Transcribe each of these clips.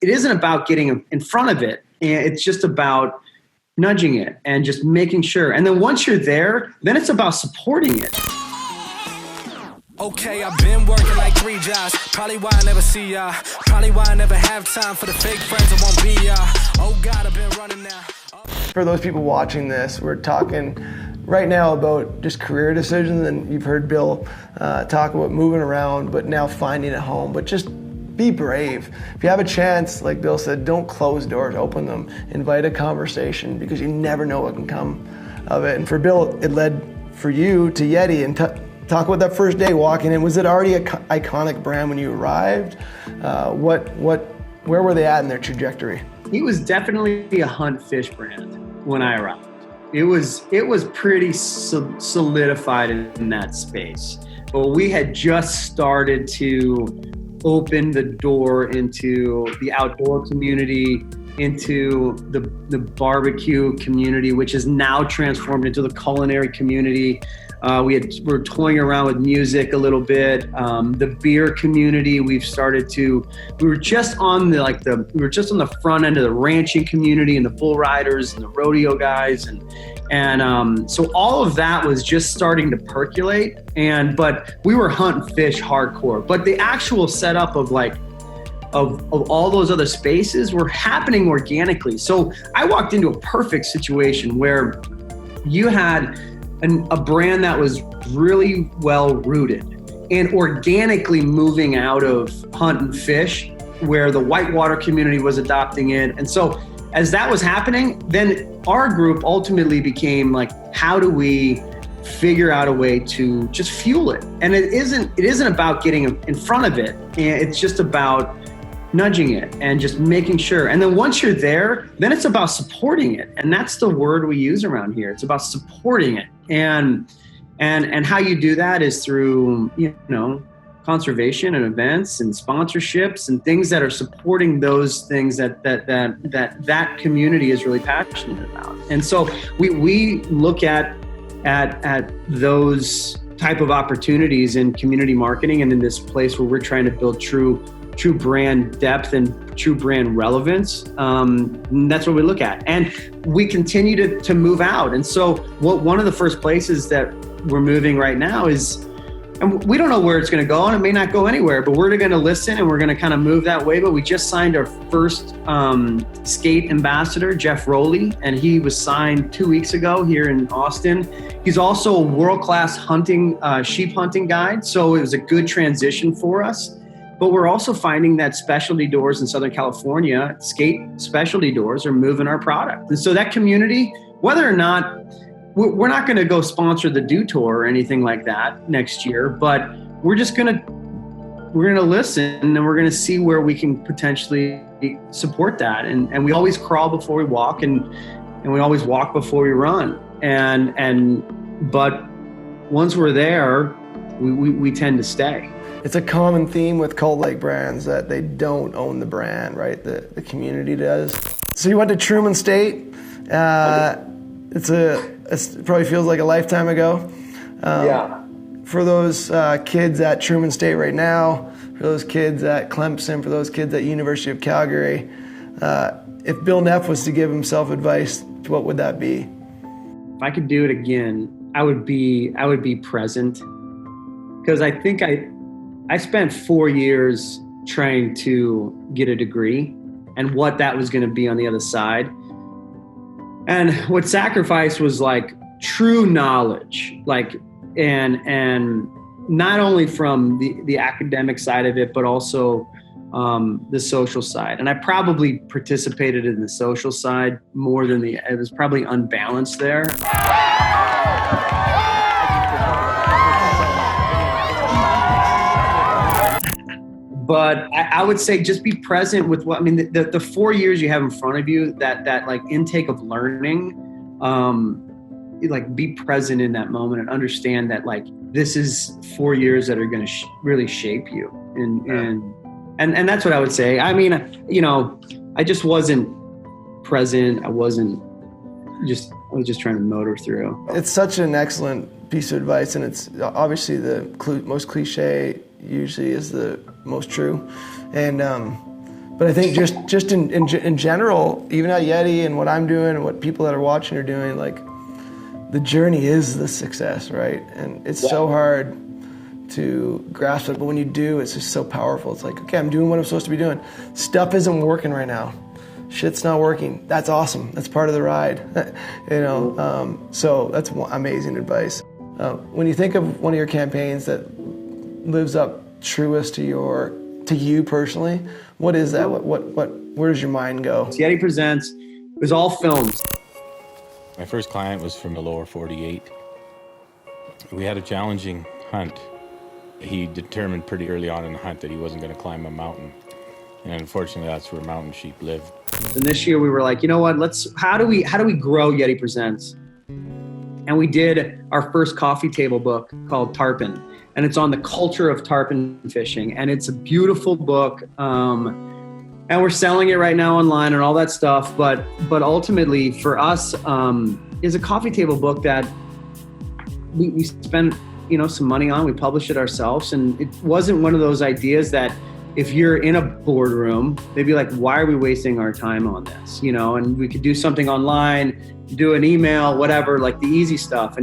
it isn't about getting in front of it. It's just about nudging it and just making sure. And then once you're there, then it's about supporting it. Okay, I've been working like 3 jobs. Probably why I never see ya. Probably why I never have time for the fake friends that won't be ya. Oh God, I've been running now. For those people watching this, we're talking right now about just career decisions, and you've heard Bill talk about moving around, but now finding a home. But just be brave. If you have a chance, like Bill said, don't close doors, open them. Invite a conversation, because you never know what can come of it. And for Bill, it led for you to YETI. And talk about that first day walking in. Was it already an iconic brand when you arrived? Where were they at in their trajectory? It was definitely a hunt fish brand when I arrived. It was pretty solidified in that space. But we had just started to open the door into the outdoor community, into the barbecue community, which is now transformed into the culinary community. We're toying around with music a little bit. The beer community, we were just on the front end of the ranching community and the bull riders and the rodeo guys, and so all of that was just starting to percolate. But we were hunt fish hardcore. But the actual setup of all those other spaces were happening organically. So I walked into a perfect situation where you had a brand that was really well rooted and organically moving out of hunt and fish, where the whitewater community was adopting it. And so as that was happening, then our group ultimately became like, how do we figure out a way to just fuel it? And it isn't about getting in front of it. It's just about nudging it and just making sure. And then once you're there, then it's about supporting it. And that's the word we use around here. It's about supporting it. And how you do that is through, conservation and events and sponsorships and things that are supporting those things that community is really passionate about. And so we look at those type of opportunities in community marketing, and in this place where we're trying to build true brand depth and true brand relevance. That's what we look at. And we continue to move out. And so one of the first places that we're moving right now is, and we don't know where it's going to go, and it may not go anywhere, but we're going to listen and we're going to kind of move that way. But we just signed our first skate ambassador, Jeff Rowley, and he was signed 2 weeks ago here in Austin. He's also a world-class sheep hunting guide. So it was a good transition for us. But we're also finding that specialty doors in Southern California, skate specialty doors, are moving our product. And so that community, whether or not, we're not going to go sponsor the Dew Tour or anything like that next year, but we're going to listen, and we're going to see where we can potentially support that. And we always crawl before we walk, and we always walk before we run. But once we're there, we tend to stay. It's a common theme with cult-like brands that they don't own the brand, right? The community does. So you went to Truman State. It probably feels like a lifetime ago. Yeah. For those kids at Truman State right now, for those kids at Clemson, for those kids at University of Calgary, if Bill Neff was to give himself advice, what would that be? If I could do it again, I would be present, because I think I spent 4 years trying to get a degree and what that was going to be on the other side. And what sacrifice was like true knowledge, and not only from the academic side of it, but also the social side. And I probably participated in the social side more than it was probably unbalanced there. But I would say just be present with the 4 years you have in front of you, that like intake of learning, be present in that moment and understand that like this is 4 years that are going to really shape you. And that's what I would say. I mean, I just wasn't present. I was just trying to motor through. It's such an excellent piece of advice, and it's obviously the most cliche usually is the most true. And But I think just in general, even at YETI and what I'm doing and what people that are watching are doing, like the journey is the success, right? And it's so hard to grasp it, but when you do, it's just so powerful. It's like, okay, I'm doing what I'm supposed to be doing. Stuff isn't working right now. Shit's not working. That's awesome. That's part of the ride, so that's amazing advice. When you think of one of your campaigns that lives up truest to you personally, what is that? Where does your mind go? YETI Presents, it was all films. My first client was from the lower 48. We had a challenging hunt. He determined pretty early on in the hunt that he wasn't going to climb a mountain. And unfortunately, that's where mountain sheep live. And this year we were like, you know what, how do we grow YETI Presents? And we did our first coffee table book called Tarpon. And it's on the culture of tarpon fishing. And it's a beautiful book. And we're selling it right now online and all that stuff. But ultimately for us, is a coffee table book that we spent, some money on. We published it ourselves. And it wasn't one of those ideas that if you're in a boardroom, they'd be like, why are we wasting our time on this? And we could do something online, do an email, whatever, like the easy stuff.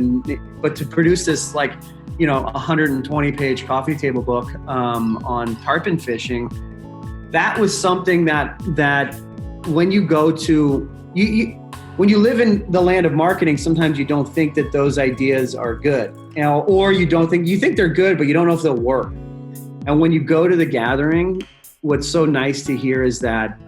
But to produce this 120-page coffee table book on tarpon fishing, that was something that when you go to, when you live in the land of marketing, sometimes you don't think that those ideas are good, or you think they're good, but you don't know if they'll work. And when you go to the gathering, what's so nice to hear is that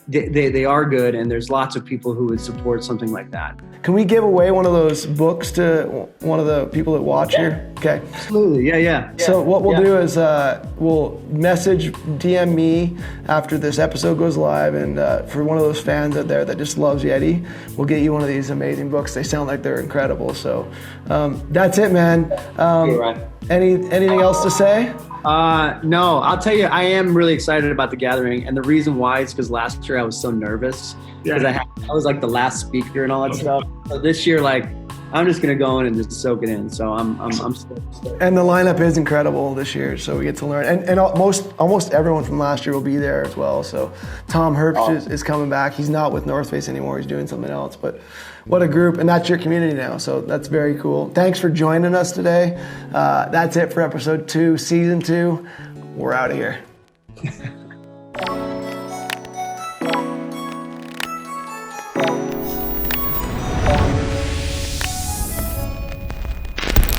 they are good, and there's lots of people who would support something like that. Can we give away one of those books to one of the people that watch here? Okay. Absolutely, yeah. So what we'll do is we'll DM me after this episode goes live, and for one of those fans out there that just loves YETI, we'll get you one of these amazing books. They sound like they're incredible. So that's it, man. Anything else to say? No, I'll tell you, I am really excited about the gathering, and the reason why is because last year I was so nervous because I was like the last speaker and all that stuff. So this year, I'm just gonna go in and just soak it in. So I'm stoked. And the lineup is incredible this year, so we get to learn. And almost everyone from last year will be there as well. So Tom Herbst is coming back. He's not with North Face anymore. He's doing something else. But what a group, and that's your community now. So that's very cool. Thanks for joining us today. That's it for episode 2, season 2. We're out of here.